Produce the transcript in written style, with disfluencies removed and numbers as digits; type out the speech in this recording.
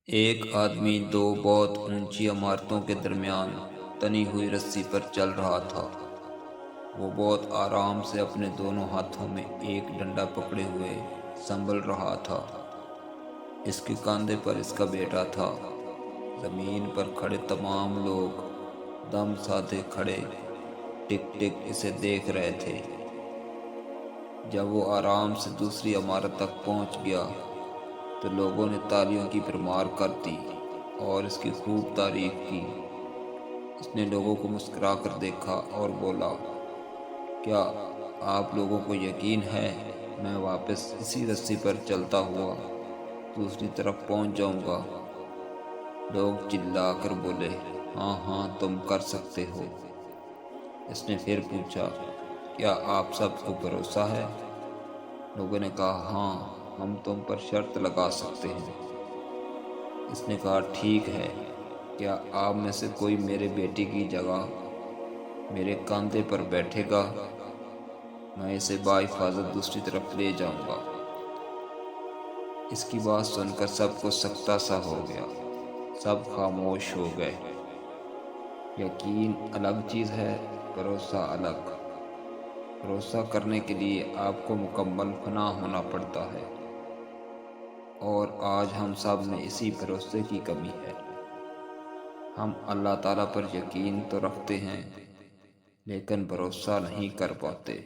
ایک آدمی دو بہت اونچی عمارتوں کے درمیان تنی ہوئی رسی پر چل رہا تھا۔ وہ بہت آرام سے اپنے دونوں ہاتھوں میں ایک ڈنڈا پکڑے ہوئے سنبھل رہا تھا۔ اس کے کاندھے پر اس کا بیٹا تھا۔ زمین پر کھڑے تمام لوگ دم سادھے کھڑے ٹک ٹک اسے دیکھ رہے تھے۔ جب وہ آرام سے دوسری عمارت تک پہنچ گیا تو لوگوں نے تالیوں کی بھرمار کر دی اور اس کی خوب تعریف کی۔ اس نے لوگوں کو مسکرا کر دیکھا اور بولا، کیا آپ لوگوں کو یقین ہے میں واپس اسی رسی پر چلتا ہوا دوسری طرف پہنچ جاؤں گا؟ لوگ چلا کر بولے، ہاں ہاں تم کر سکتے ہو۔ اس نے پھر پوچھا، کیا آپ سب کو بھروسہ ہے؟ لوگوں نے کہا، ہاں ہم تم پر شرط لگا سکتے ہیں۔ اس نے کہا، ٹھیک ہے، کیا آپ میں سے کوئی میرے بیٹے کی جگہ میرے کاندھے پر بیٹھے گا؟ میں اسے بحفاظت دوسری طرف لے جاؤں گا۔ اس کی بات سن کر سب کو سکتہ سا ہو گیا۔ سب خاموش ہو گئے۔ یقین الگ چیز ہے، بھروسہ الگ۔ بھروسہ کرنے کے لیے آپ کو مکمل فنا ہونا پڑتا ہے، اور آج ہم سب میں اسی بھروسے کی کمی ہے۔ ہم اللہ تعالیٰ پر یقین تو رکھتے ہیں لیکن بھروسہ نہیں کر پاتے۔